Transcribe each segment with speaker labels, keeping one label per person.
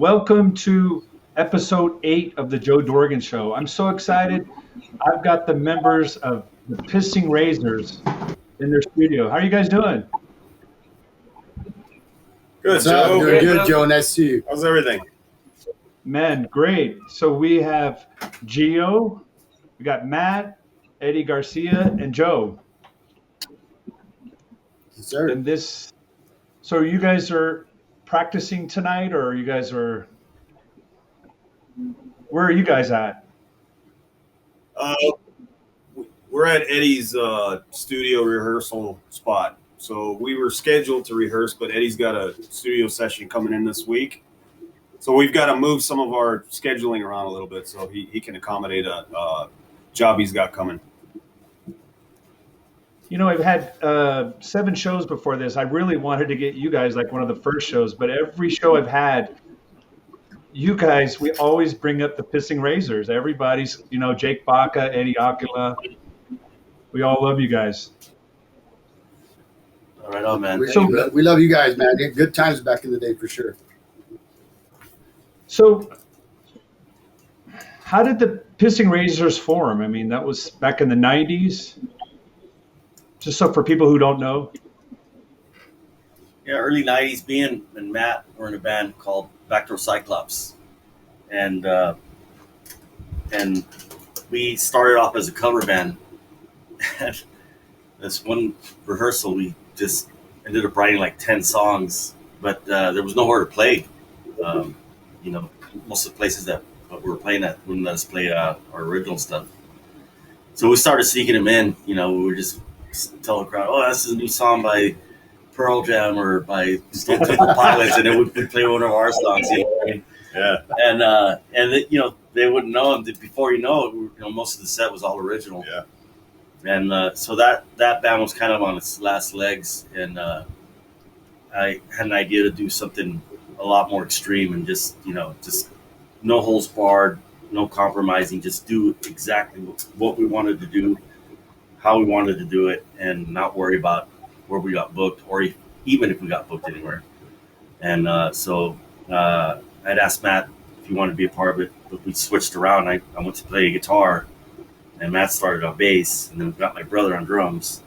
Speaker 1: Welcome to episode 8 of the Joe Dorgan Show. I'm so excited. I've got the members of the Pissing Razors in their studio. How are you guys doing?
Speaker 2: Good, Joe.
Speaker 3: Doing good, Joe. Nice to see you.
Speaker 2: How's everything?
Speaker 1: Man, great. So we have Geo, we got Mat, Eddy Garcia, and Joe.
Speaker 3: Yes, sir.
Speaker 1: And this, so you guys are practicing tonight, or you guys are, where are you guys at?
Speaker 2: We're at Eddy's studio rehearsal spot. So we were scheduled to rehearse, but Eddy's got a studio session coming in this week. So we've got to move some of our scheduling around a little bit so he can accommodate a job he's got coming.
Speaker 1: You know, I've had 7 shows before this. I really wanted to get you guys like one of the first shows, but every show I've had, you guys, we always bring up the Pissing Razors. Everybody's, you know, Jake Baca, Eddie Aquila. We all love you guys.
Speaker 4: All right on, man.
Speaker 3: We love you guys, man. Good times back in the day for sure.
Speaker 1: So how did the Pissing Razors form? I mean, that was back in the 90s. Just so for people who don't know.
Speaker 4: Yeah, early 90s, me and Matt were in a band called Backdoor Cyclops. And we started off as a cover band. And this one rehearsal, we just ended up writing like 10 songs, but there was nowhere to play. You know, most of the places that we were playing at wouldn't let us play our original stuff. So we started sneaking them in. You know, we were just tell the crowd, "Oh, this is a new song by Pearl Jam or by Stone Temple Pilots," and then we'd play one of our songs. You know what I mean?
Speaker 2: Yeah.
Speaker 4: And you know, they wouldn't know them. Before you know it, you know, most of the set was all original.
Speaker 2: Yeah.
Speaker 4: And so that band was kind of on its last legs, and I had an idea to do something a lot more extreme and just, you know, just no holds barred, no compromising, just do exactly what we wanted to do, how we wanted to do it, and not worry about where we got booked or even if we got booked anywhere. And so I'd asked Matt if he wanted to be a part of it, but we switched around. I went to play guitar, and Matt started on bass, and then we got my brother on drums.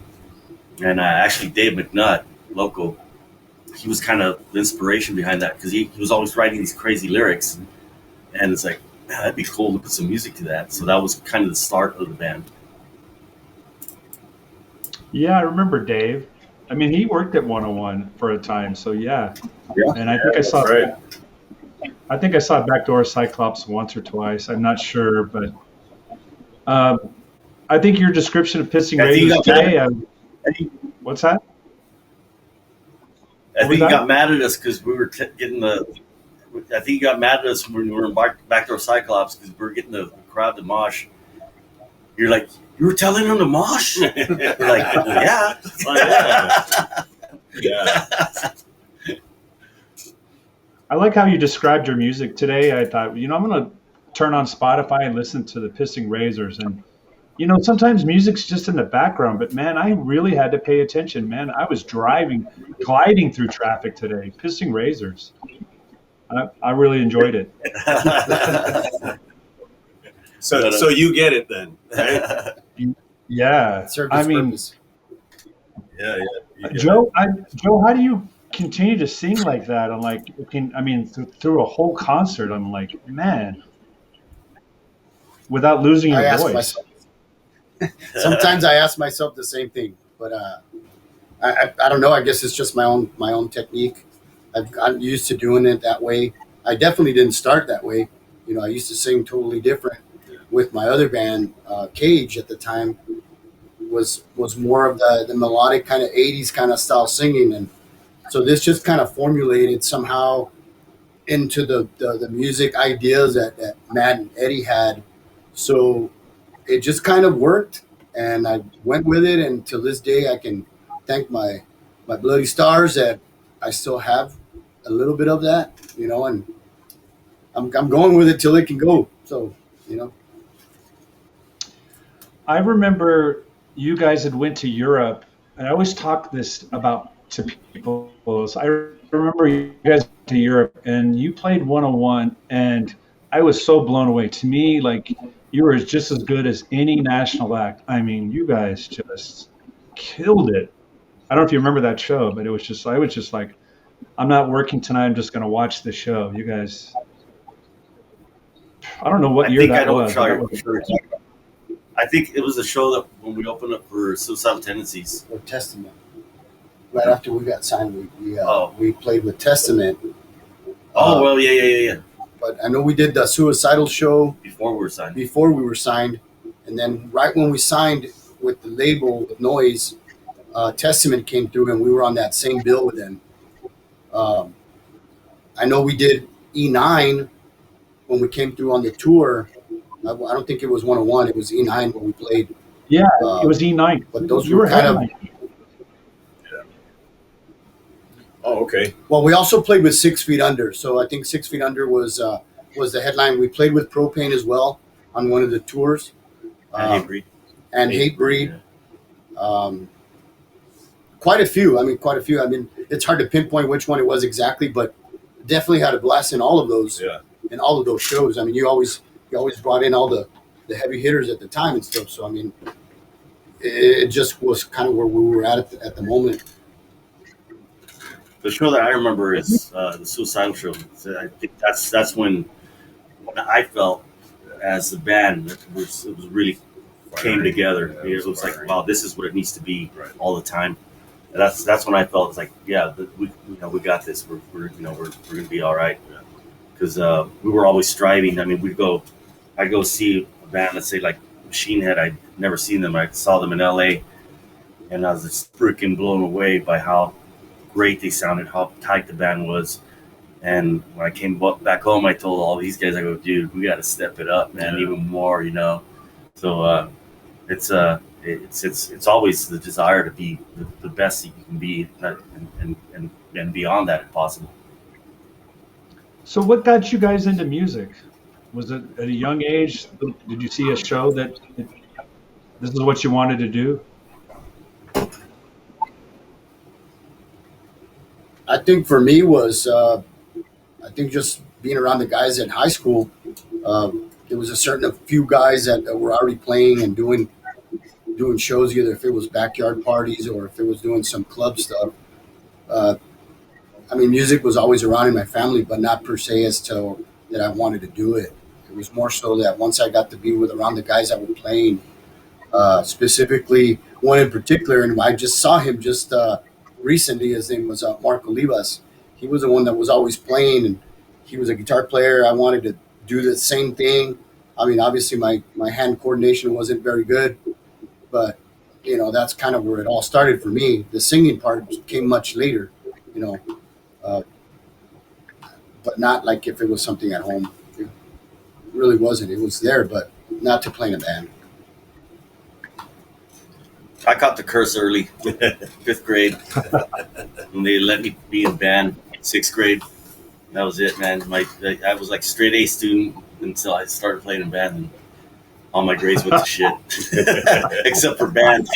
Speaker 4: And actually Dave McNutt, local, he was kind of the inspiration behind that because he was always writing these crazy lyrics. And it's like, man, that'd be cool to put some music to that. So that was kind of the start of the band.
Speaker 1: Yeah, I remember Dave. I mean, he worked at 101 for a time, so yeah. And I think I saw Backdoor Cyclops once or twice. I'm not sure, but I think your description of Pissing Razors today. What's that?
Speaker 4: I think he got mad at us because we were getting the. I think he got mad at us when we were in Backdoor Cyclops because we were getting the crowd to mosh. You're like, you were telling them to mosh? We're like, yeah.
Speaker 2: Yeah.
Speaker 1: I like how you described your music today. I thought, you know, I'm going to turn on Spotify and listen to the Pissing Razors. And, you know, sometimes music's just in the background, but man, I really had to pay attention, man. I was gliding through traffic today, Pissing Razors. I really enjoyed it.
Speaker 2: So you get it then, right?
Speaker 1: Yeah. I mean,
Speaker 3: purpose.
Speaker 2: Yeah.
Speaker 1: Joe, how do you continue to sing like that? I'm like, through a whole concert, I'm like, man, without losing your voice.
Speaker 3: Sometimes I ask myself the same thing, but I don't know. I guess it's just my own technique. I've gotten used to doing it that way. I definitely didn't start that way. You know, I used to sing totally different with my other band, Cage at the time. Was more of the melodic kind of 80s kind of style singing, and so this just kind of formulated somehow into the music ideas that Matt and Eddy had. So it just kind of worked, and I went with it, and to this day I can thank my bloody stars that I still have a little bit of that, you know, and I'm going with it till it can go. So, you know. I
Speaker 1: remember you guys had went to Europe, and I always talk this about to people. So I remember you guys went to Europe and you played 101, and I was so blown away. To me, like, you were just as good as any national act. I mean, you guys just killed it. I don't know if you remember that show, but it was just, I was just like, I'm not working tonight. I'm just going to watch the show. You guys, I don't know what year that was.
Speaker 4: I think it was a show that when we opened up for Suicidal Tendencies.
Speaker 3: Or Testament. Right after we got signed, we played with Testament.
Speaker 4: Oh, well, yeah.
Speaker 3: But I know we did the Suicidal show
Speaker 4: before we were signed.
Speaker 3: And then right when we signed with the label, with Noise, Testament came through, and we were on that same bill with them. I know we did E9 when we came through on the tour. I don't think it was 101. It was E9 when we played.
Speaker 1: Yeah, it was E9.
Speaker 3: But those were kind of...
Speaker 2: Oh, okay.
Speaker 3: Well, we also played with 6 Feet Under. So I think 6 Feet Under was the headline. We played with Propane as well on one of the tours.
Speaker 4: And
Speaker 3: Hatebreed. Quite a few. I mean, it's hard to pinpoint which one it was exactly, but definitely had a blast in all of those.
Speaker 2: Yeah.
Speaker 3: In all of those shows. I mean, you always brought in all the heavy hitters at the time and stuff. So I mean, it just was kind of where we were at the moment.
Speaker 4: The show that I remember is the Suicidal show. So I think that's when I felt as the band it was really came together. It was like, wow, this is what it needs to be all the time. And that's when I felt it's like, yeah, we got this. We're gonna be all right. Because we were always striving. I mean, I'd go see a band, let's say like Machine Head. I'd never seen them. I saw them in LA, and I was just freaking blown away by how great they sounded, how tight the band was. And when I came back home, I told all these guys, I go, dude, we got to step it up, man, even more, So it's always the desire to be the best that you can be, and beyond that if possible.
Speaker 1: So what got you guys into music? Was it at a young age? Did you see a show that this is what you wanted to do?
Speaker 3: I think for me was, just being around the guys in high school. There was a few guys that were already playing and doing shows, either if it was backyard parties or if it was doing some club stuff. I mean, music was always around in my family, but not per se as to that I wanted to do it. It was more so that once I got to be around the guys that were playing, specifically one in particular, and I just saw him just recently. His name was Mark Olivas. He was the one that was always playing, and he was a guitar player. I wanted to do the same thing. I mean, obviously my hand coordination wasn't very good, but that's kind of where it all started for me. The singing part came much later, but not like if it was something at home. It really wasn't. It was there, but not to play in a band.
Speaker 4: I caught the curse early, 5th grade, when they let me be in band. 6th grade, that was it, man. I was like straight A student until I started playing in band, and all my grades went to shit, except for band.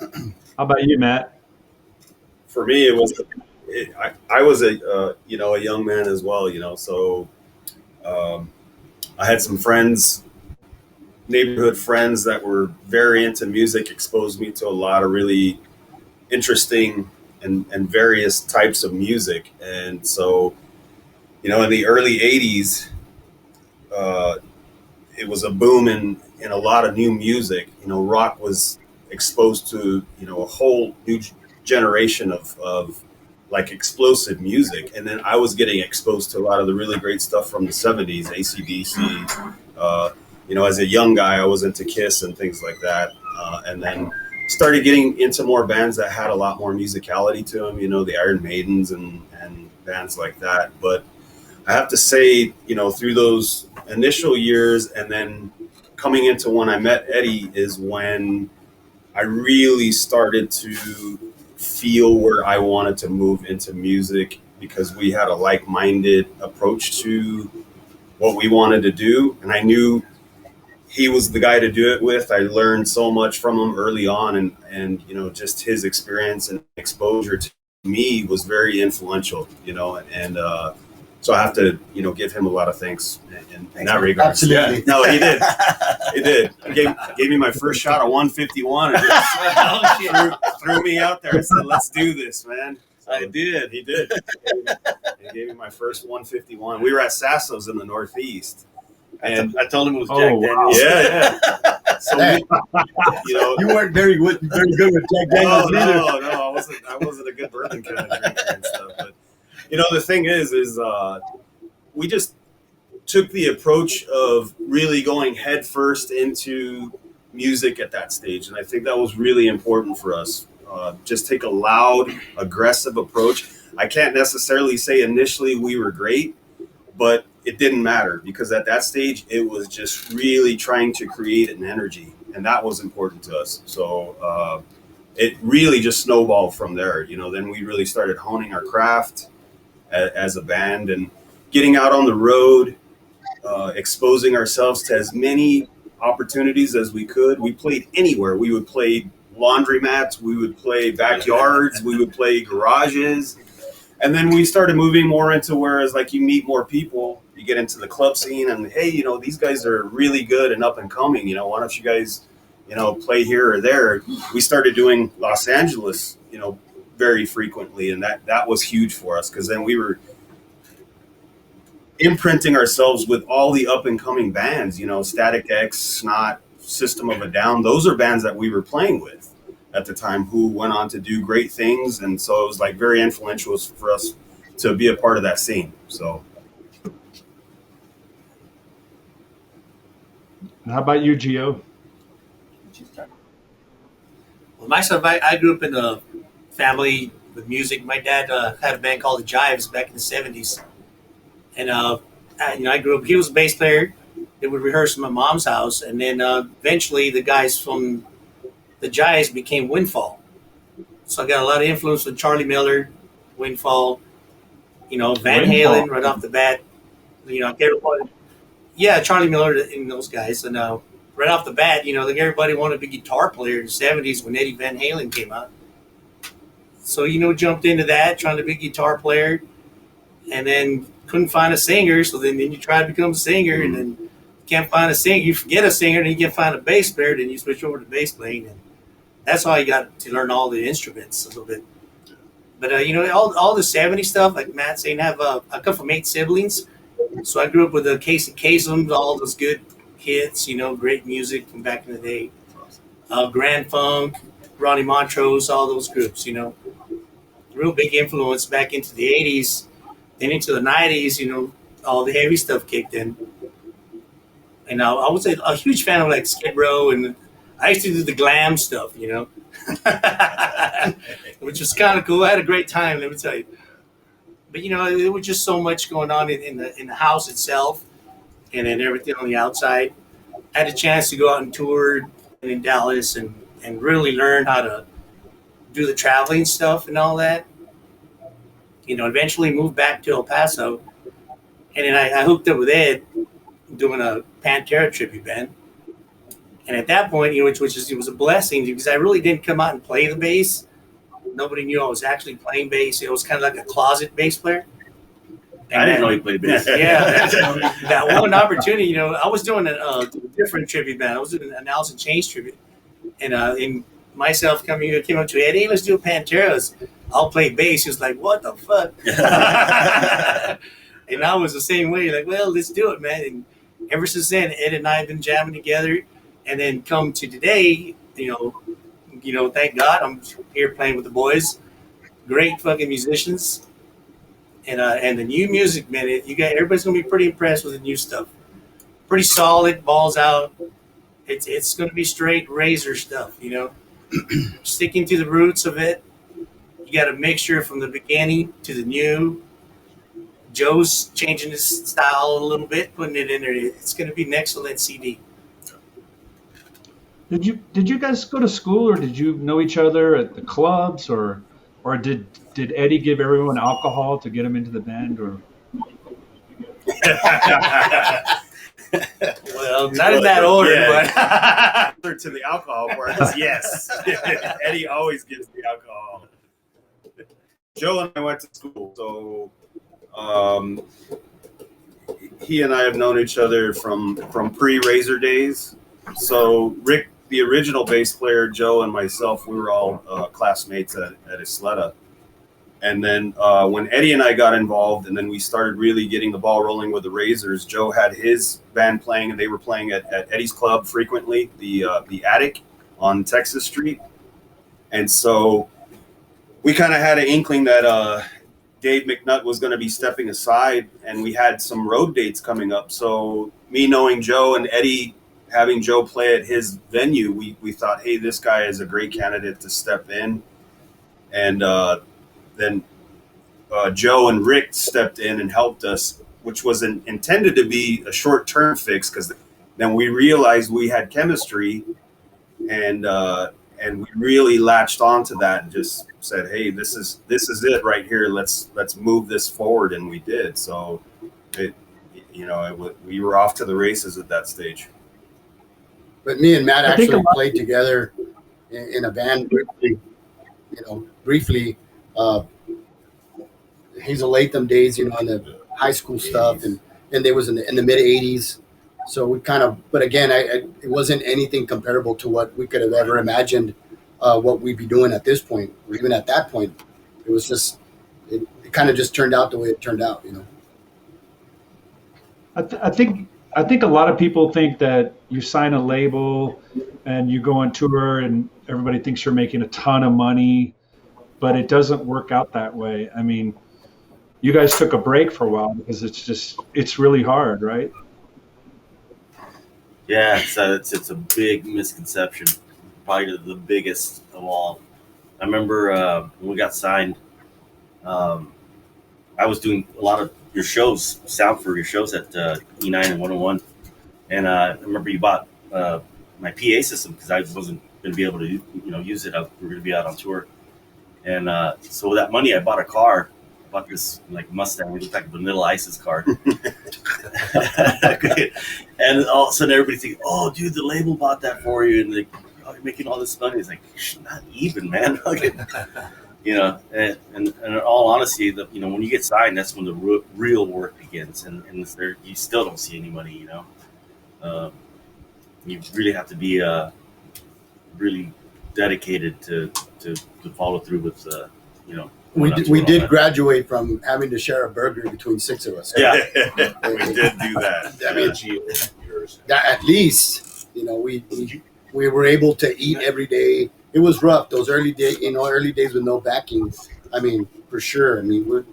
Speaker 1: How about you, Matt?
Speaker 2: For me, I was a young man as well, so I had some friends, neighborhood friends that were very into music, exposed me to a lot of really interesting and various types of music. And so, in the early 80s, it was a boom in a lot of new music. Rock was exposed to, a whole new generation of like explosive music. And then I was getting exposed to a lot of the really great stuff from the 70s, AC/DC. As a young guy, I was into Kiss and things like that. And then started getting into more bands that had a lot more musicality to them, the Iron Maidens and bands like that. But I have to say, through those initial years and then coming into when I met Eddy is when I really started to feel where I wanted to move into music, because we had a like-minded approach to what we wanted to do. And I knew he was the guy to do it with. I learned so much from him early on, and you know, just his experience and exposure to me was very influential, you know, and so I have to, you know, give him a lot of thanks in that regard.
Speaker 3: Absolutely.
Speaker 2: Yeah. No, he did. He did. He gave me my first shot of 151 and just threw me out there. I said, "Let's do this, man." So I did. He did. He gave me my first 151. We were at Sasso's in the Northeast. And
Speaker 4: I told him it was Jack Daniels.
Speaker 2: Yeah. So you know,
Speaker 3: You weren't very good with Jack Daniels either.
Speaker 2: No, I wasn't a good bourbon kind of drinker and stuff. But you know, the thing is we just took the approach of really going head first into music at that stage, and I think that was really important for us. Just take a loud, aggressive approach. I can't necessarily say initially we were great, but it didn't matter because at that stage it was just really trying to create an energy, and that was important to us. So it really just snowballed from there. You know, then we really started honing our craft as a band and getting out on the road, exposing ourselves to as many opportunities as we could. We played anywhere. We would play laundromats, we would play backyards, we would play garages. And then we started moving more into whereas like you meet more people, you get into the club scene and, hey, you know, these guys are really good and up and coming, you know, why don't you guys, you know, play here or there? We started doing Los Angeles, you know, very frequently. And that was huge for us because then we were imprinting ourselves with all the up and coming bands, you know, Static X, Snot, System of a Down. Those are bands that we were playing with at the time who went on to do great things. And so it was like very influential for us to be a part of that scene. So.
Speaker 1: How about you, Geo?
Speaker 5: Well, myself, I grew up in a family with music. My dad had a band called the Jives back in the 70s. And, I grew up, he was a bass player. They would rehearse in my mom's house. And then eventually the guys from the Jives became Windfall. So I got a lot of influence with Charlie Miller, Windfall, you know, Van Halen right off the bat. You know, everybody, yeah, Charlie Miller and those guys. And right off the bat, you know, like everybody wanted to be a guitar player in the 70s when Eddie Van Halen came out. So, you know, jumped into that, trying to be a guitar player. And then couldn't find a singer. So then you try to become a singer and then can't find a singer. You forget a singer, then you can't find a bass player, then you switch over to bass playing. And that's how you got to learn all the instruments a little bit. But, you know, all the 70s stuff, like Matt saying, I come from 8 siblings. So I grew up with a Case of Kasem, all those good hits, you know, great music from back in the day. Grand Funk, Ronnie Montrose, all those groups, you know. Real big influence back into the 80s. Then into the 90s, you know, all the heavy stuff kicked in. And I was a huge fan of like Skid Row, and I used to do the glam stuff, you know, which was kind of cool. I had a great time, let me tell you. But you know, there was just so much going on in the house itself, and then everything on the outside. I had a chance to go out and tour in Dallas and really learn how to do the traveling stuff and all that. You know, eventually moved back to El Paso, and then I hooked up with Ed doing a Pantera tribute band. And at that point, you know, it was a blessing because I really didn't come out and play the bass. Nobody knew I was actually playing bass. It was kind of like a closet bass player.
Speaker 4: I didn't know he played bass.
Speaker 5: Yeah, that one opportunity, you know, I was doing a different tribute band. I was doing an Alice in Chains tribute. And myself came up to Ed, hey, let's do a Pantera's. I'll play bass. He was like, what the fuck? And I was the same way, like, well, let's do it, man. And ever since then, Ed and I have been jamming together. And then come to today, you know, thank God I'm here playing with the boys. Great fucking musicians. And the new music, man, everybody's gonna be pretty impressed with the new stuff. Pretty solid, balls out. It's gonna be straight razor stuff, you know. Sticking to the roots of it. You got a mixture from the beginning to the new. Joe's changing his style a little bit, putting it in there. It's gonna be an excellent CD.
Speaker 1: Did you guys go to school, or did you know each other at the clubs, or did Eddie give everyone alcohol to get them into the band, or?
Speaker 5: Well, not in that order,
Speaker 2: but to the alcohol part is yes. Eddie always gives the alcohol. Joe and I went to school, so he and I have known each other from pre-Razor days. So Rick, the original bass player, Joe and myself, we were all classmates at Isleta. And then when Eddie and I got involved, and then we started really getting the ball rolling with the Razors, Joe had his band playing, and they were playing at Eddie's club frequently, the Attic on Texas Street. And so we kind of had an inkling that Dave McNutt was going to be stepping aside, and we had some road dates coming up. So me knowing Joe and Eddie having Joe play at his venue, we thought, hey, this guy is a great candidate to step in. And then Joe and Rick stepped in and helped us, which was intended to be a short-term fix, because then we realized we had chemistry, and we really latched onto that and just said, hey, this is it right here. Let's move this forward, and we did. So we were off to the races at that stage.
Speaker 3: But me and Matt actually played together in a band briefly. Hazel Latham days, in the high school stuff, and there was in the mid '80s. So we kind of, but again, it wasn't anything comparable to what we could have ever imagined what we'd be doing at this point, or even at that point. It was just, it kind of just turned out the way it turned out,
Speaker 1: I think a lot of people think that you sign a label and you go on tour and everybody thinks you're making a ton of money, but it doesn't work out that way. I mean, you guys took a break for a while because it's really hard, right?
Speaker 4: Yeah, it's a big misconception, probably the biggest of all. I remember when we got signed, I was doing a lot of your shows, sound for your shows at E9 and 101, and I remember you bought my PA system because I wasn't going to be able to use it. We were going to be out on tour, and so with that money, I bought a car. I bought this Mustang. It looked like a Vanilla Ice's car. And all of a sudden, everybody thinks, "Oh, dude, the label bought that for you," and you're making all this money. It's like, not even, man. And in all honesty, when you get signed, that's when the real work begins, and there, you still don't see any money. You really have to be really dedicated to follow through with
Speaker 3: We did graduate from having to share a burger between 6 of us.
Speaker 2: Yeah, we did do that.
Speaker 3: I mean, that at least, we were able to eat every day. It was rough those early days with no backing. I mean, for sure. I mean,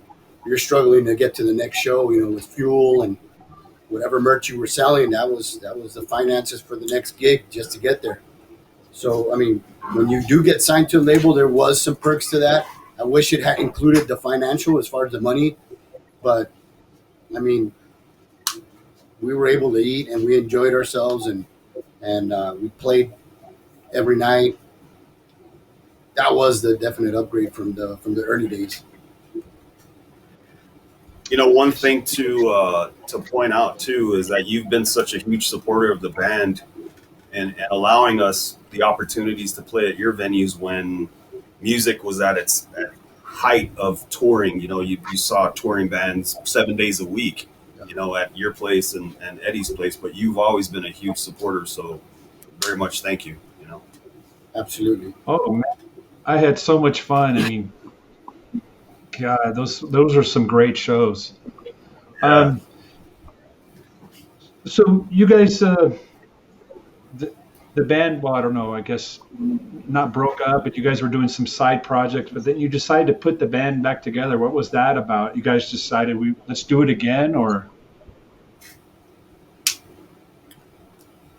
Speaker 3: you're struggling to get to the next show, with fuel and whatever merch you were selling. That was the finances for the next gig just to get there. So, I mean, when you do get signed to a label, there was some perks to that. I wish it had included the financial as far as the money, but I mean, we were able to eat and we enjoyed ourselves, and we played every night. That was the definite upgrade from the early days.
Speaker 2: One thing to point out too is that you've been such a huge supporter of the band and allowing us the opportunities to play at your venues when music was at its height of touring. You saw touring bands 7 days a week, at your place and Eddie's place, but you've always been a huge supporter. So very much thank you.
Speaker 3: Absolutely.
Speaker 1: Oh man, I had so much fun. I mean, God, those are some great shows.
Speaker 2: Yeah.
Speaker 1: So you guys, the band, well, I don't know, I guess not broke up, but you guys were doing some side projects, but then you decided to put the band back together. What was that about? You guys decided let's do it again, or?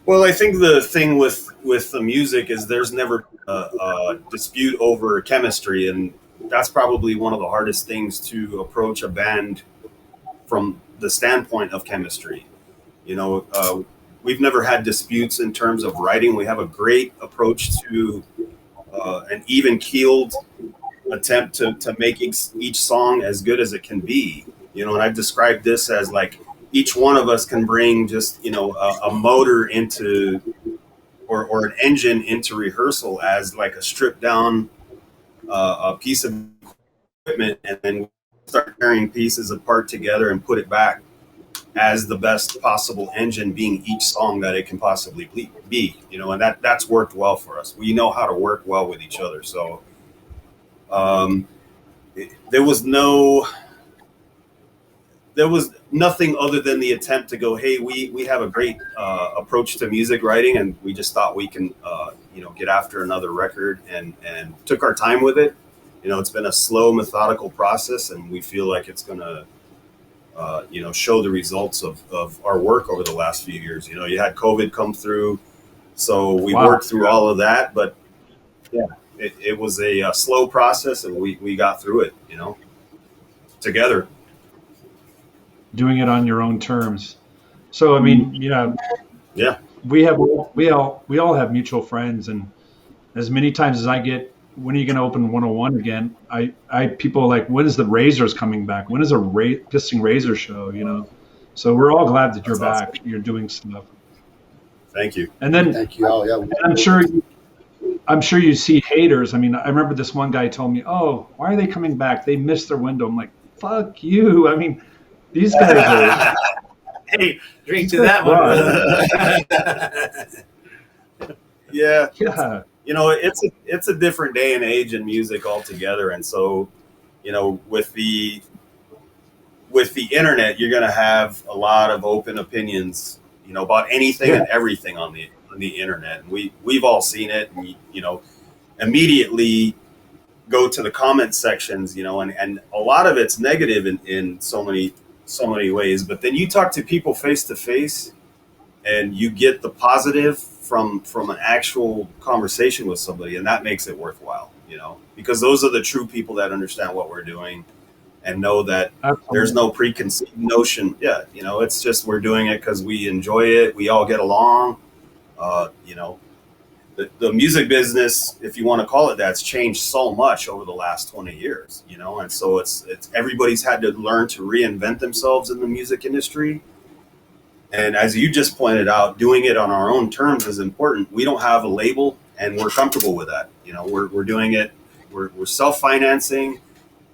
Speaker 2: Well, I think the thing with the music is there's never a dispute over chemistry, and that's probably one of the hardest things to approach a band from the standpoint of chemistry. We've never had disputes in terms of writing. We have a great approach to an even-keeled attempt to make each song as good as it can be. And I've described this as like each one of us can bring just, you know, a motor into, or an engine into rehearsal as like a stripped down a piece of equipment, and then start carrying pieces apart together and put it back as the best possible engine, being each song that it can possibly be, you know, and that's worked well for us. We know how to work well with each other. So there was nothing other than the attempt to go, hey, we have a great approach to music writing, and we just thought we can, you know, get after another record, and took our time with it. You know, it's been a slow, methodical process, and we feel like it's going to, you know, show the results of our work over the last few years. You know, you had COVID come through, so we worked through all of that, but yeah, it was a slow process, and we got through it, you know, together.
Speaker 1: Doing it on your own terms. So, I mean, yeah, we all have mutual friends, and as many times as I get, when are you going to open 101 again? People are like, when is the Razors coming back? When is a Pissing Razor show? You know, so we're all glad that you're back. Awesome. You're doing stuff.
Speaker 2: Thank you.
Speaker 1: And then
Speaker 3: thank you. Oh yeah.
Speaker 1: I'm sure you see haters. I mean, I remember this one guy told me, "Oh, why are they coming back? They missed their window." I'm like, "Fuck you!" I mean, these guys are.
Speaker 5: Hey, drink to that one.
Speaker 2: Yeah.
Speaker 1: Yeah.
Speaker 2: You know, it's a different day and age in music altogether, and so, you know, with the internet, you're going to have a lot of open opinions, you know, about anything and everything on the internet. And we've all seen it, and you know, immediately go to the comment sections, you know, and a lot of it's negative in so many ways. But then you talk to people face to face, and you get the positive from an actual conversation with somebody, and that makes it worthwhile, you know, because those are the true people that understand what we're doing and know that there's no preconceived notion. Yeah, you know, it's just we're doing it because we enjoy it. We all get along. You know, the music business, if you want to call it that, it's changed so much over the last 20 years, you know, and so it's everybody's had to learn to reinvent themselves in the music industry. And as you just pointed out, doing it on our own terms is important. We don't have a label, and we're comfortable with that. You know, we're doing it. We're self-financing.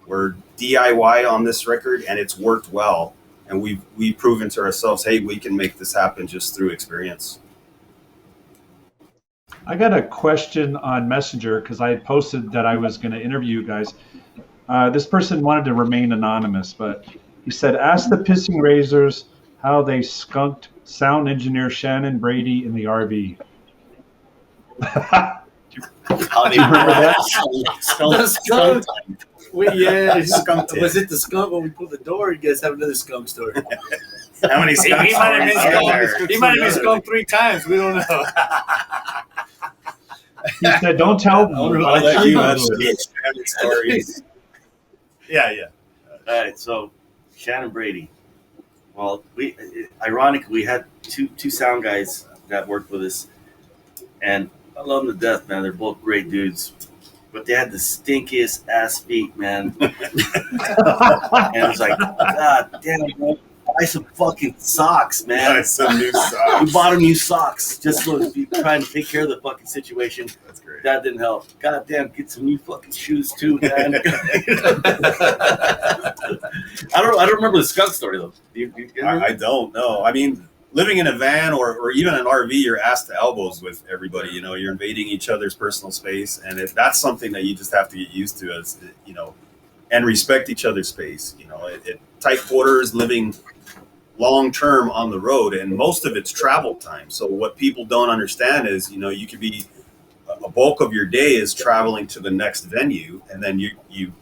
Speaker 2: We're DIY on this record, and it's worked well. And we've proven to ourselves, hey, we can make this happen just through experience.
Speaker 1: I got a question on Messenger because I had posted that I was going to interview you guys. This person wanted to remain anonymous, but he said, ask the Pissing Razors how they skunked sound engineer Shannon Brady in the RV.
Speaker 4: How they remember that?
Speaker 5: The skunk.
Speaker 2: Skunked it.
Speaker 5: Was it the skunk when we pulled the door? You guys have another skunk story.
Speaker 2: How many skunks?
Speaker 5: He might have been skunked 3 times. We don't know.
Speaker 1: He said, don't tell me.
Speaker 2: I'll let you answer stories. Yeah.
Speaker 4: All right, so Shannon Brady. Well, ironically, we had two sound guys that worked with us, and I love them to death, man. They're both great dudes, but they had the stinkiest ass feet, man. And it was like, God damn, bro, buy some fucking socks, man.
Speaker 2: Buy some new socks.
Speaker 4: We bought them new socks just so be trying to take care of the fucking situation.
Speaker 2: That's great.
Speaker 4: That didn't help. God damn, get some new fucking shoes too, man. I don't remember the skunk story though.
Speaker 2: I don't know. I mean, living in a van or even an RV, you're asked to elbows with everybody. You know, you're invading each other's personal space, and that's something that you just have to get used to, as you know, and respect each other's space. You know, tight quarters, living long term on the road, and most of it's travel time. So what people don't understand is, you know, you could be a bulk of your day is traveling to the next venue, and then you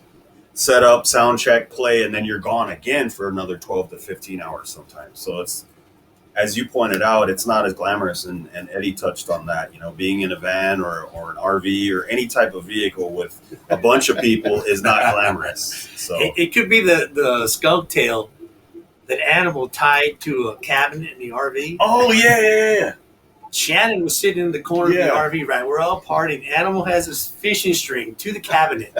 Speaker 2: set up, sound check, play, and then you're gone again for another 12 to 15 hours sometimes. So it's, as you pointed out, it's not as glamorous, and Eddie touched on that. You know, being in a van or an RV or any type of vehicle with a bunch of people is not glamorous. So
Speaker 5: it could be the skunk tail, that animal tied to a cabinet in the RV.
Speaker 4: Oh yeah.
Speaker 5: Shannon was sitting in the corner of the RV, right? We're all partying. Animal has his fishing string to the cabinet.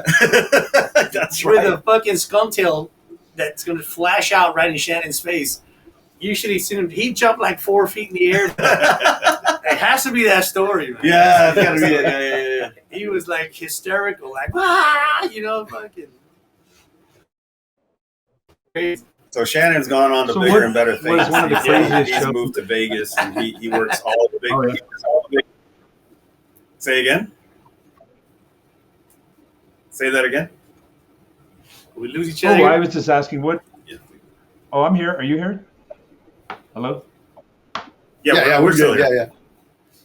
Speaker 4: That's right.
Speaker 5: With a fucking skunk tail that's going to flash out right in Shannon's face. usually seen him. He jumped like 4 feet in the air. It has to be that story, man.
Speaker 4: Yeah, it's gotta be it. Yeah.
Speaker 5: He was like hysterical, like fucking crazy.
Speaker 2: So Shannon's gone on to
Speaker 1: So
Speaker 2: bigger
Speaker 1: what
Speaker 2: and better
Speaker 1: was
Speaker 2: things.
Speaker 1: one of the
Speaker 2: He's
Speaker 1: craziest shows?
Speaker 2: moved to Vegas and he works all the big.
Speaker 1: Oh, yeah.
Speaker 2: He works all the big. Say again. Say that again.
Speaker 5: We lose each other.
Speaker 1: Oh, I was just asking what.
Speaker 2: Yeah,
Speaker 1: Oh, I'm here. Are you here? Hello?
Speaker 2: we're still
Speaker 3: good.
Speaker 2: here.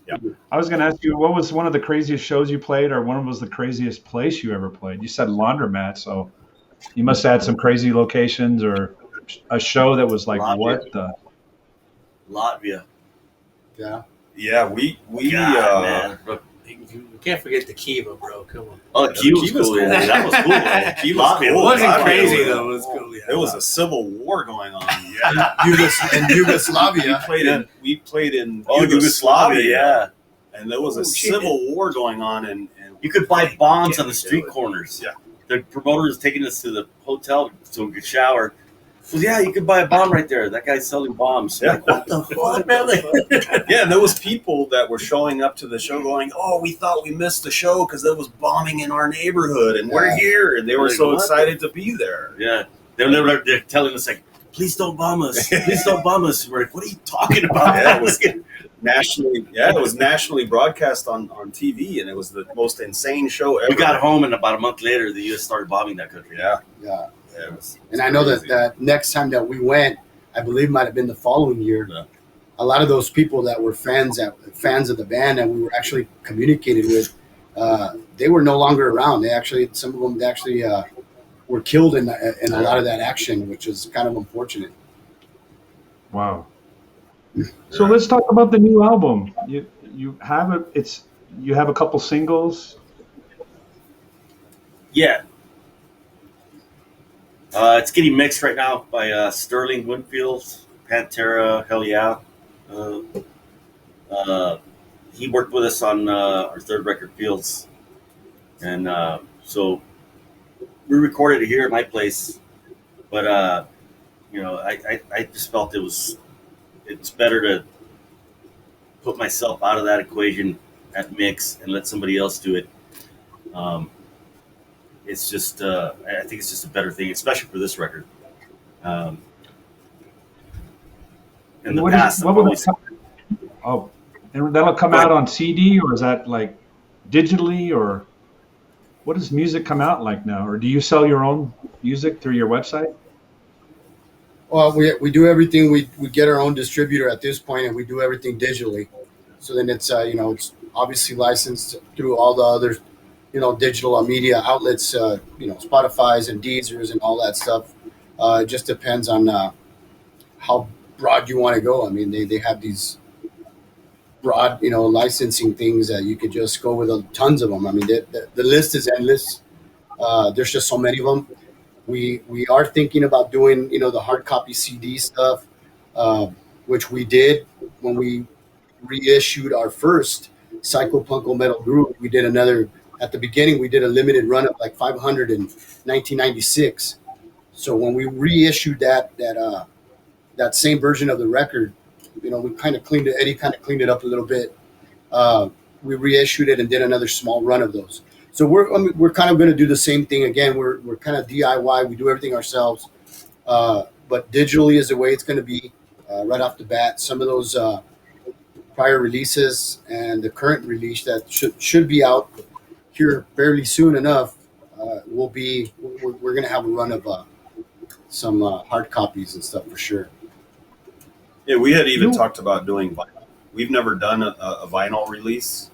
Speaker 3: Yeah.
Speaker 1: I was going to ask you, what was one of the craziest shows you played, or one was the craziest place you ever played? You said laundromat, so you must have had some crazy locations or a show that was like,
Speaker 4: Latvia.
Speaker 1: what the?
Speaker 4: Latvia.
Speaker 3: Yeah.
Speaker 2: Yeah, we
Speaker 4: God, man.
Speaker 5: You can't forget the Kiva, bro. Come on.
Speaker 4: Oh, Cuba was
Speaker 2: Cuba's
Speaker 4: cool.
Speaker 2: cool.
Speaker 4: Yeah, that was cool. Man.
Speaker 2: Cuba's
Speaker 4: Latvia
Speaker 2: cool.
Speaker 5: It wasn't
Speaker 2: Latvia
Speaker 5: crazy
Speaker 2: was-
Speaker 5: though. It was cool. Yeah.
Speaker 2: There was a civil war going on. Yeah.
Speaker 3: In Yugoslavia.
Speaker 2: We played in
Speaker 4: Oh, Yugoslavia, yeah.
Speaker 2: And there was a
Speaker 5: Oh, shit.
Speaker 2: civil war going on, and
Speaker 4: You could buy bombs on the
Speaker 2: Yeah.
Speaker 4: street corners.
Speaker 2: Yeah.
Speaker 4: The promoter was taking us to the hotel so we could shower. Well, yeah, you could buy a bomb right there. That guy's selling bombs.
Speaker 2: Yeah.
Speaker 4: Like, what the fuck, man? Like,
Speaker 2: yeah, and there was people that were showing up to the show going, "Oh, we thought we missed the show because there was bombing in our neighborhood, and we're
Speaker 3: Yeah.
Speaker 2: here." And they were
Speaker 4: Like,
Speaker 2: so
Speaker 4: what?
Speaker 2: excited to be there.
Speaker 4: yeah. They're telling us, like, please don't bomb us. Please don't bomb us. We're like, what are you talking about?
Speaker 2: Yeah, it was it was nationally broadcast on TV, and it was the most insane show ever.
Speaker 4: We got home, and about a month later, the U.S. started bombing that country.
Speaker 2: Yeah,
Speaker 3: Yeah.
Speaker 2: yeah, it was
Speaker 3: And I know
Speaker 2: crazy.
Speaker 3: that next time that we went, I believe might have been the following year.
Speaker 2: Yeah.
Speaker 3: A lot of those people that were fans of the band that we were actually communicated with, they were no longer around. Some of them were killed in a lot of that action, which is kind of unfortunate.
Speaker 1: Wow. So let's talk about the new album. You have a couple singles.
Speaker 4: Yeah. It's getting mixed right now by Sterling Winfield, Pantera, hell yeah. He worked with us on our third record, Fields. And so we recorded it here at my place. But, I just felt it's better to put myself out of that equation at mix and let somebody else do it. It's just, I think it's just a better thing, especially for this record. In the
Speaker 1: What is-
Speaker 4: past,
Speaker 1: what
Speaker 4: I've
Speaker 1: will
Speaker 4: always-
Speaker 1: that Oh, and that'll come out on CD, or is that like digitally, or what does music come out like now? Or do you sell your own music through your website?
Speaker 3: Well, we do everything. We get our own distributor at this point, and we do everything digitally. So then it's it's obviously licensed through all the other digital media outlets, Spotify's and Deezer's and all that stuff. It just depends on how broad you want to go. I mean, they have these broad licensing things that you could just go with tons of them. I mean, the list is endless. There's just so many of them. We are thinking about doing the hard copy CD stuff, which we did when we reissued our first Psycho-Punko Metal Group. We did another at the beginning. We did a limited run of like 500 in 1996. So when we reissued that same version of the record, we kind of cleaned it. Eddie kind of cleaned it up a little bit. We reissued it and did another small run of those. So we're kind of going to do the same thing again. We're kind of DIY. We do everything ourselves, but digitally is the way it's going to be right off the bat. Some of those prior releases and the current release that should be out here fairly soon enough we're going to have a run of some hard copies and stuff for sure.
Speaker 2: Yeah, we had even talked about doing vinyl. We've never done a vinyl release,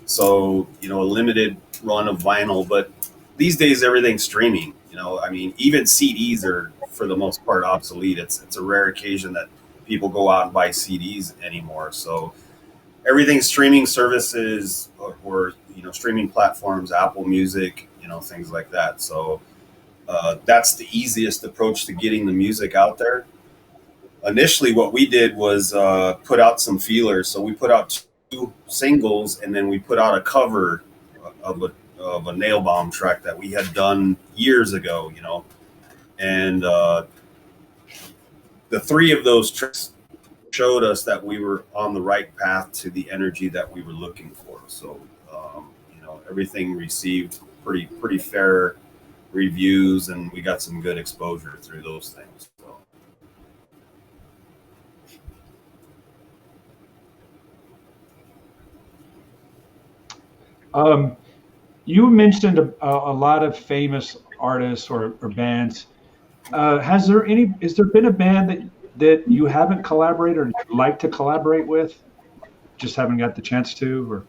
Speaker 2: so a limited run of vinyl. But these days, everything's streaming. I mean, even CDs are for the most part obsolete. It's a rare occasion that people go out and buy CDs anymore. So everything's streaming services or streaming platforms, Apple Music, things like that. So that's the easiest approach to getting the music out there. Initially, what we did was put out some feelers. So we put out 2 singles, and then we put out a cover of a Nail Bomb track that we had done years ago, and the three of those tracks showed us that we were on the right path to the energy that we were looking for. So, everything received pretty fair reviews, and we got some good exposure through those things.
Speaker 1: So. You mentioned a lot of famous artists or bands. Is there been a band that you haven't collaborated or you'd like to collaborate with, just haven't got the chance to? Or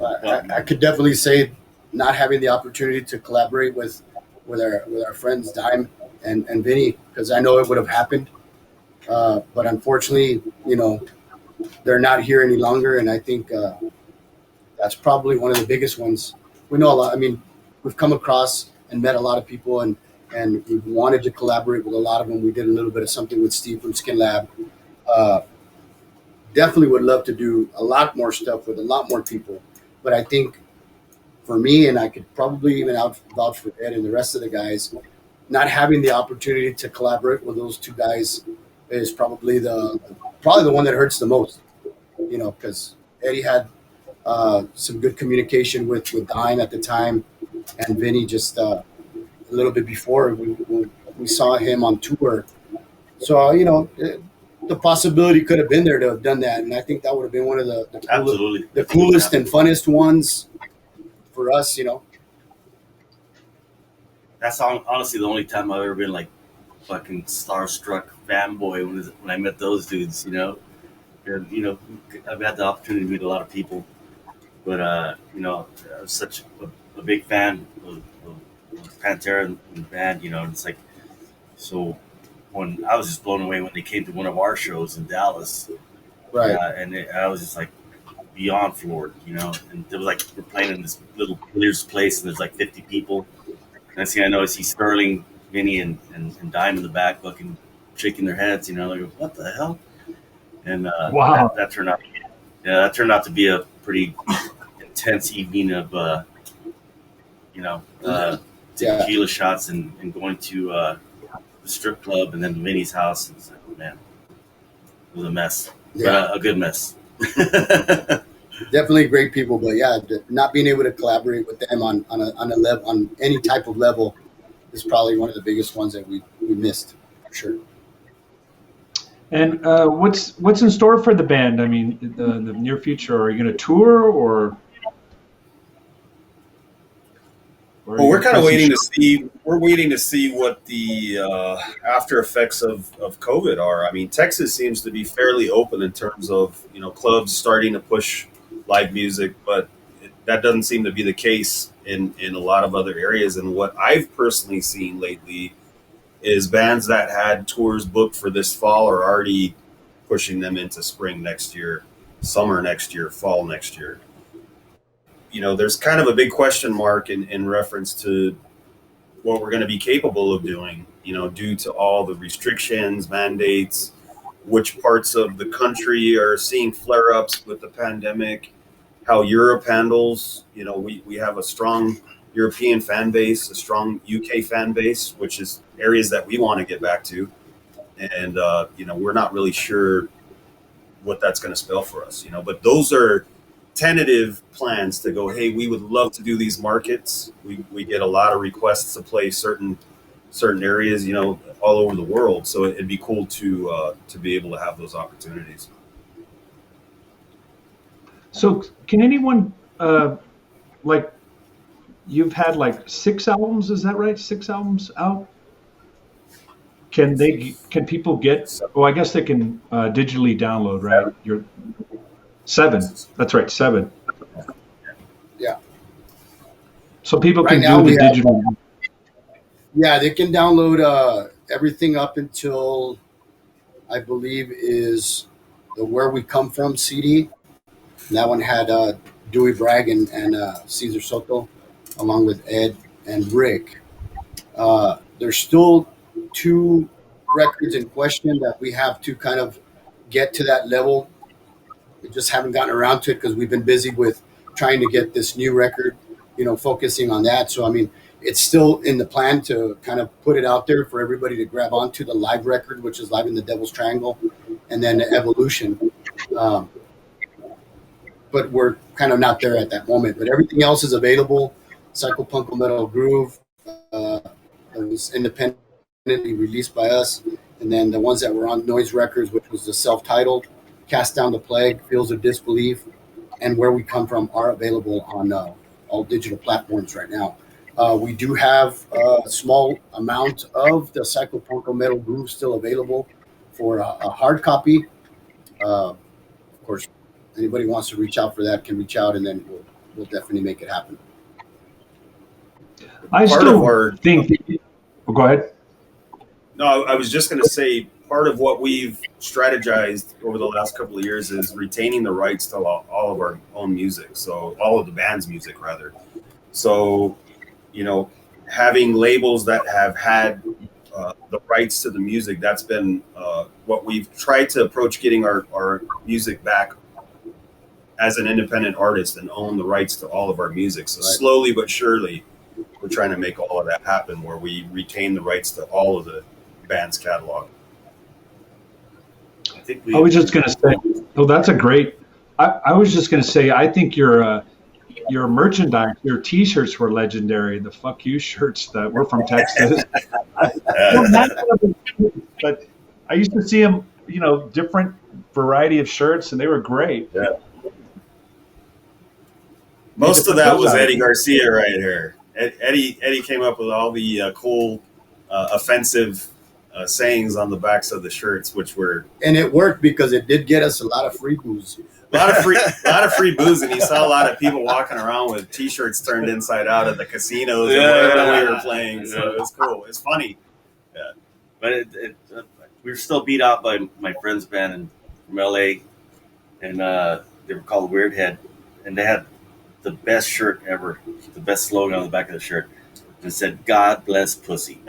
Speaker 3: I could definitely say not having the opportunity to collaborate with our friends Dime and Vinny, because I know it would have happened, but unfortunately, they're not here any longer, and I think that's probably one of the biggest ones. We know a lot. I mean, we've come across and met a lot of people, and we've wanted to collaborate with a lot of them. We did a little bit of something with Steve from Skin Lab. Definitely would love to do a lot more stuff with a lot more people. But I think for me, and I could probably even vouch for Ed and the rest of the guys, not having the opportunity to collaborate with those two guys is probably the one that hurts the most. Because Eddie had some good communication with Dime at the time, and Vinny just a little bit before we saw him on tour. So the possibility could have been there to have done that, and I think that would have been one of the coolest and funnest ones for us.
Speaker 4: That's honestly the only time I've ever been like fucking starstruck fanboy when I met those dudes. And, I've had the opportunity to meet a lot of people. But, I was such a big fan of Pantera and the band, and it's like, so when I was just blown away when they came to one of our shows in Dallas.
Speaker 3: Right.
Speaker 4: I was just like beyond floored, and it was like, we're playing in this little billiards place and there's like 50 people. And I see Sterling, Vinny, and Dime in the back fucking shaking their heads, like, what the hell? And
Speaker 1: wow.
Speaker 4: that turned out to be a pretty intense evening of tequila shots and going to the strip club and then Vinny's house. And it's like, man, it was a mess.
Speaker 3: Yeah.
Speaker 4: But a good mess.
Speaker 3: Definitely great people, but not being able to collaborate with them on a level, on any type of level, is probably one of the biggest ones that we missed, for sure.
Speaker 1: And what's in store for the band? I mean, the near future. Are you going to tour or?
Speaker 2: Well, we're kind of waiting to see. We're waiting to see what the after effects of COVID are. I mean, Texas seems to be fairly open in terms of clubs starting to push live music, but that doesn't seem to be the case in a lot of other areas. And what I've personally seen lately is bands that had tours booked for this fall are already pushing them into spring next year, summer next year, fall next year. There's kind of a big question mark in reference to what we're going to be capable of doing, due to all the restrictions, mandates, which parts of the country are seeing flare-ups with the pandemic, how Europe handles, we have a strong European fan base, a strong UK fan base, which is areas that we want to get back to. And, we're not really sure what that's going to spell for us, but those are tentative plans to go, hey, we would love to do these markets. We get a lot of requests to play certain areas, all over the world. So it'd be cool to be able to have those opportunities.
Speaker 1: So can anyone, you've had 6 albums, is that right? 6 albums out? Can people get, I guess they can digitally download, right? Your 7, that's right, 7.
Speaker 3: Yeah.
Speaker 1: So people can do the digital.
Speaker 3: Yeah, they can download everything up until, I believe, is the Where We Come From CD. And that one had Dewey Bragg and Cesar Soto, along with Ed and Rick. There's still 2 records in question that we have to kind of get to that level. We just haven't gotten around to it because we've been busy with trying to get this new record, focusing on that. So, I mean, it's still in the plan to kind of put it out there for everybody to grab onto the live record, which is Live in the Devil's Triangle, and then the Evolution. But we're kind of not there at that moment. But everything else is available. Psychopunk Metal Groove it was independently released by us. And then the ones that were on Noise Records, which was the self-titled, Cast Down the Plague, Fields of Disbelief, and Where We Come From are available on all digital platforms right now. We do have a small amount of the Psychopunk Metal Groove still available for a hard copy. Of course, anybody wants to reach out for that can reach out, and then we'll definitely make it happen.
Speaker 1: I still think. Oh, go ahead.
Speaker 2: No, I was just going to say part of what we've strategized over the last couple of years is retaining the rights to all of our own music. So all of the band's music, rather. So, you know, having labels that have had the rights to the music, that's been what we've tried to approach getting our music back as an independent artist and own the rights to all of our music. So slowly but surely, we're trying to make all of that happen where we retain the rights to all of the band's catalog.
Speaker 1: I was just going to say, oh, that's a great. I was just going to say, I think your merchandise, your T-shirts were legendary. The "fuck you" shirts that were from Texas. But I used to see them, you know, different variety of shirts, and they were great.
Speaker 2: Yeah. Most of that was Eddy Garcia right here. Eddy came up with all the cool, offensive sayings on the backs of the shirts, which were,
Speaker 3: and it worked because it did get us a lot of free booze.
Speaker 2: A lot of free booze, and you saw a lot of people walking around with T-shirts turned inside out at the casinos and wherever we were playing. So it was cool. It's funny. Yeah,
Speaker 4: but we were still beat out by my friend's band from LA, and they were called Weirdhead, and they had the best shirt ever, the best slogan on the back of the shirt. It said, "God bless pussy."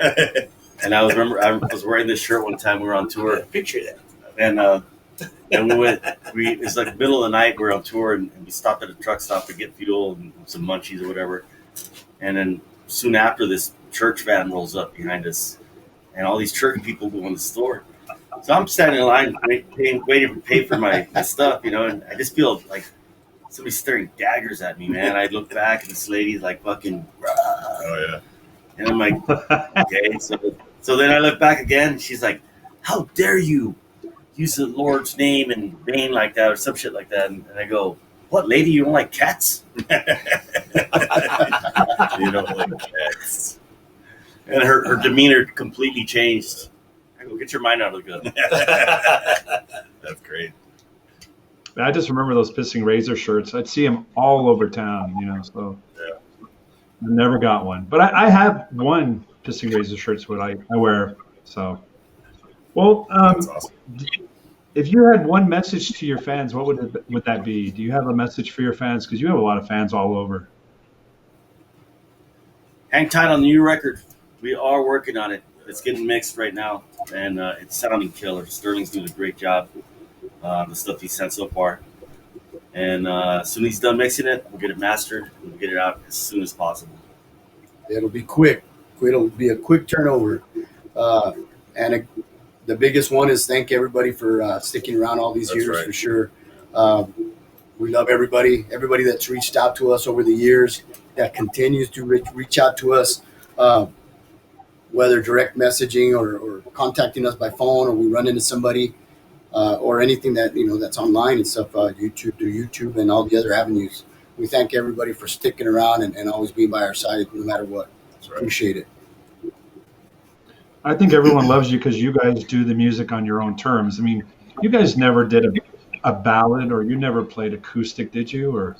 Speaker 4: And I was wearing this shirt one time. We were on tour.
Speaker 5: Picture that.
Speaker 4: And we went. It's like middle of the night. We're on tour, and we stopped at a truck stop to get fuel and some munchies or whatever. And then soon after, this church van rolls up behind us, and all these church people go in the store. So I'm standing in line, waiting to pay for my stuff, you know, and I just feel like somebody's staring daggers at me, man. I look back, and this lady's like fucking.
Speaker 2: Oh yeah.
Speaker 4: And I'm like, okay. So then I look back again. And she's like, "How dare you use the Lord's name in vain like that," or some shit like that. And I go, "What, lady? You don't like cats?"
Speaker 2: You don't like cats.
Speaker 4: And her demeanor completely changed. I go, "Get your mind out of the gun."
Speaker 2: That's great.
Speaker 1: I just remember those Pissing Razor shirts. I'd see them all over town, you know. So
Speaker 2: yeah.
Speaker 1: I never got one, but I have one Pissing Razor shirts. What I wear. So, well,
Speaker 2: That's awesome.
Speaker 1: If you had one message to your fans, what would that be? Do you have a message for your fans? Because you have a lot of fans all over.
Speaker 4: Hang tight on the new record. We are working on it. It's getting mixed right now, and it's sounding killer. Sterling's doing a great job. The stuff he's sent so far. And as soon as he's done mixing it, we'll get it mastered. We'll get it out as soon as possible.
Speaker 3: It'll be quick. It'll be a quick turnover. The biggest one is thank everybody for sticking around all these years,
Speaker 2: right.
Speaker 3: For sure. We love everybody that's reached out to us over the years, that continues to reach out to us, whether direct messaging or contacting us by phone, or we run into somebody, or anything that, you know, that's online and stuff, YouTube and all the other avenues. We thank everybody for sticking around and always being by our side no matter what.
Speaker 2: That's right.
Speaker 3: Appreciate it.
Speaker 1: I think everyone loves you because you guys do the music on your own terms. I mean, you guys never did a ballad, or you never played acoustic, did you? Or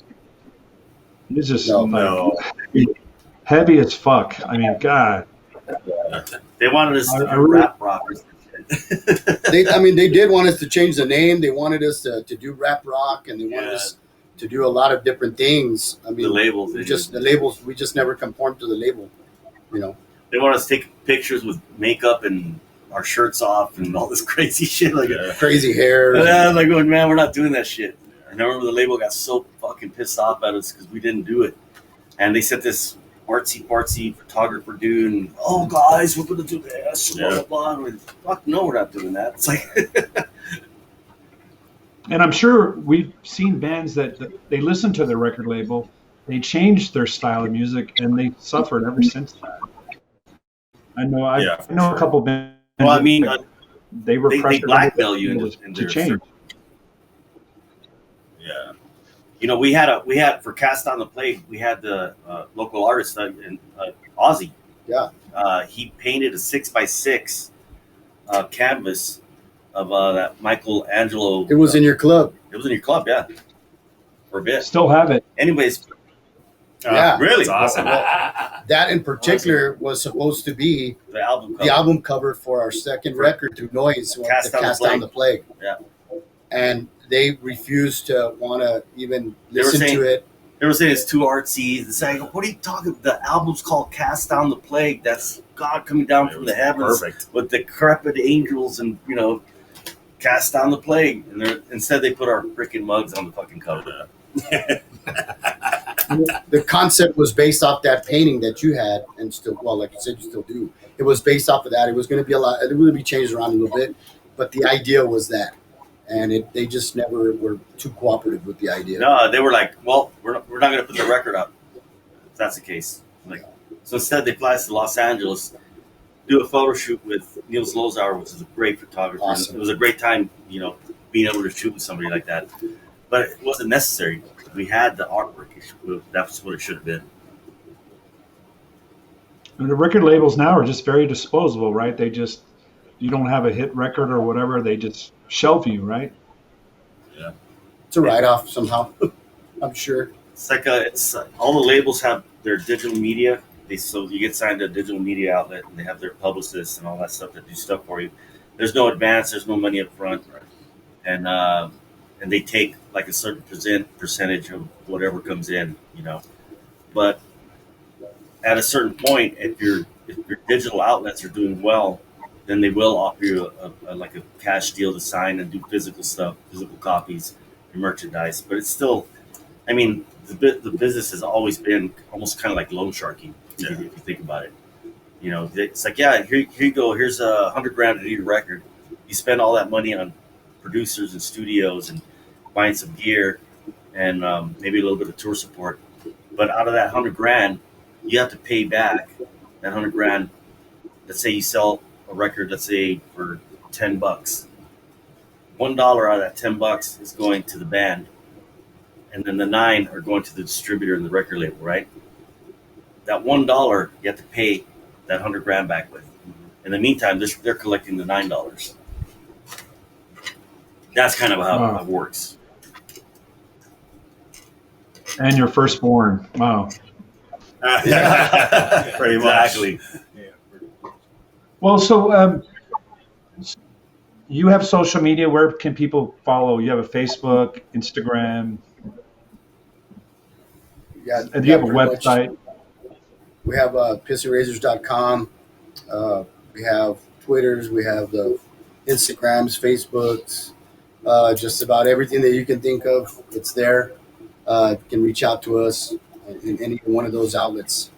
Speaker 1: you just
Speaker 2: No.
Speaker 1: heavy as fuck. I mean, God.
Speaker 4: They wanted us to
Speaker 1: really,
Speaker 4: rap rockers.
Speaker 3: They did want us to change the name. They wanted us to do rap rock, and they wanted us to do a lot of different things. I mean,
Speaker 4: The labels.
Speaker 3: We just never conformed to the label, you know.
Speaker 4: They want us to take pictures with makeup and our shirts off and all this crazy shit. Like,
Speaker 3: Crazy hair.
Speaker 4: and I'm like, going, man, we're not doing that shit. And I remember the label got so fucking pissed off at us because we didn't do it. And they sent this artsy photographer dude, and oh guys, we're gonna do this, blah blah blah. Fuck no, we're not doing that. It's like,
Speaker 1: And I'm sure we've seen bands that they listen to their record label, they changed their style of music, and they suffered ever since that. I know a couple bands.
Speaker 4: well, I mean,
Speaker 1: they were
Speaker 4: they
Speaker 1: pressured
Speaker 4: blackmail you in
Speaker 1: to
Speaker 4: their
Speaker 1: change.
Speaker 2: Yeah.
Speaker 4: You know, we had for Cast on the Plague, we had the local artist in Ozzy.
Speaker 3: Yeah.
Speaker 4: He painted a 6x6 canvas of that Michelangelo.
Speaker 3: It was in your club.
Speaker 4: It was in your club, yeah, for a bit.
Speaker 1: Still have it.
Speaker 4: Anyways,
Speaker 3: Yeah.
Speaker 4: really,
Speaker 2: That's awesome.
Speaker 3: That in particular was supposed to be
Speaker 4: the album cover.
Speaker 3: the album cover for our second record through Noise,
Speaker 4: Cast Down the
Speaker 3: Cast Down the Plague.
Speaker 4: Yeah.
Speaker 3: And they refused to want to even
Speaker 4: They were
Speaker 3: listen
Speaker 4: saying-
Speaker 3: to it.
Speaker 4: They were saying it's too artsy. They're saying, what are you talking? The album's called Cast Down the Plague. That's God coming down
Speaker 2: It
Speaker 4: from
Speaker 2: was
Speaker 4: the heavens
Speaker 2: perfect.
Speaker 4: with decrepit angels and, cast down the plague. And instead they put our freaking mugs on the fucking cover.
Speaker 3: The concept was based off that painting that you had, and still, well, like you said, you still do. It was based off of that. It was going to be it was going to be changed around a little bit, but the idea was that, and they just never were too cooperative with the idea.
Speaker 4: No, they were like, well, we're not going to put the record up if that's the case. Like, so instead they fly us to Los Angeles, do a photo shoot with Niels Lozauer, which is a great photographer.
Speaker 3: Awesome.
Speaker 4: It was a great time, being able to shoot with somebody like that. But it wasn't necessary. We had the artwork. That's what it should have been.
Speaker 1: And the record labels now are just very disposable, right? You don't have a hit record or whatever, they just shelf you, right?
Speaker 3: It's a write-off somehow, I'm sure.
Speaker 4: It's like all the labels have their digital media. So you get signed to a digital media outlet, and they have their publicists and all that stuff that do stuff for you. There's no advance. There's no money up front, and they take like a certain percentage of whatever comes in, But at a certain point, if your digital outlets are doing well, then they will offer you a cash deal to sign and do physical stuff, physical copies, and merchandise. But it's still, I mean, the business has always been almost kind of like loan sharking, if you think about it. It's like, yeah, here you go. Here's $100,000 to do your record. You spend all that money on producers and studios and buying some gear and maybe a little bit of tour support. But out of that $100,000, you have to pay back that $100,000. Let's say you sell a record, let's say for $10. $1 out of that $10 is going to the band, and then the 9 are going to the distributor and the record label, right? That $1 you have to pay that $100,000 back with. In the meantime, they're collecting the $9. That's kind of how it works.
Speaker 1: And your firstborn. Wow.
Speaker 2: Pretty much.
Speaker 4: Exactly.
Speaker 1: Well, so you have social media. Where can people follow? You have a Facebook, Instagram.
Speaker 3: Yeah,
Speaker 1: And you have a
Speaker 3: pretty much.
Speaker 1: website.
Speaker 3: We have pissyrazors.com. We have Twitters. We have the Instagrams, Facebooks. Just about everything that you can think of, it's there. You can reach out to us in any one of those outlets.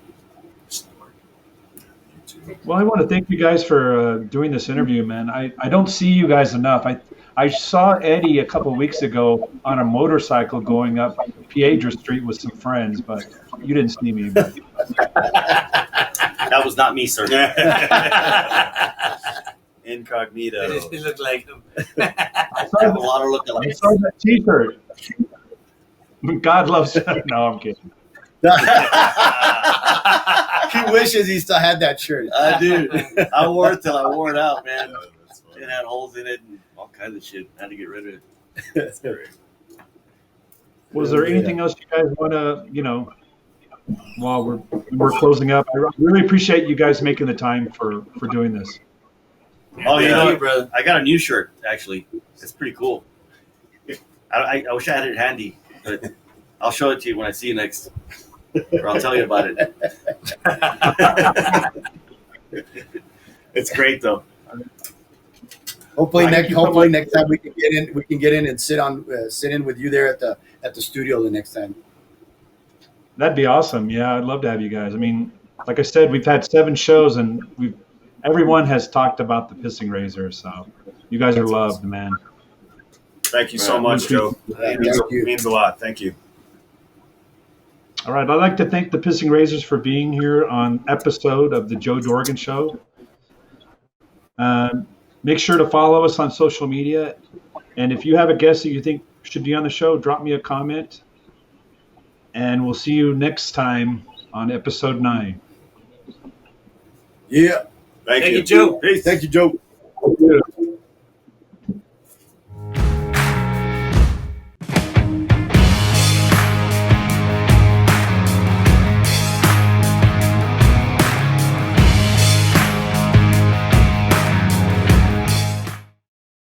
Speaker 1: Well, I want to thank you guys for doing this interview, man. I don't see you guys enough. I saw Eddy a couple of weeks ago on a motorcycle going up Piedra Street with some friends, but you didn't see me. But
Speaker 4: That was not me, sir.
Speaker 2: Incognito.
Speaker 5: It looked like him.
Speaker 1: I
Speaker 4: I have a lot of
Speaker 1: I
Speaker 4: lookalikes.
Speaker 1: saw that T-shirt. God loves. No, I'm kidding.
Speaker 3: He wishes he still had that shirt.
Speaker 4: I do. I wore it till I wore it out, man.
Speaker 2: That's funny.
Speaker 4: It had holes in it and all kinds of shit. I had to get rid of it.
Speaker 2: That's great.
Speaker 1: Was there anything else you guys want to, while we're closing up? I really appreciate you guys making the time for doing this.
Speaker 4: Oh, you
Speaker 2: Yeah.
Speaker 4: know
Speaker 5: Hey,
Speaker 4: what?
Speaker 5: brother.
Speaker 4: I got a new shirt, actually. It's pretty cool. I wish I had it handy, but I'll show it to you when I see you next. Or I'll tell you about it. It's great, though.
Speaker 3: Hopefully,
Speaker 1: Thank you so
Speaker 3: hopefully
Speaker 1: much.
Speaker 3: next time we can get in. We can get in and sit in with you there at the studio the next time.
Speaker 1: That'd be awesome. Yeah, I'd love to have you guys. I mean, like I said, we've had 7 shows, and everyone has talked about the Pissing Razor. So you guys are loved, man.
Speaker 2: Thank you so much, Joe. It means a lot. Thank you.
Speaker 1: All right, I'd like to thank the Pissing Razors for being here on episode of the Joe Dorgan Show. Make sure to follow us on social media, and if you have a guest that you think should be on the show, drop me a comment, and we'll see you next time on episode 9.
Speaker 3: Yeah.
Speaker 2: Thank you,
Speaker 5: Joe.
Speaker 2: Peace.
Speaker 3: Thank you, Joe.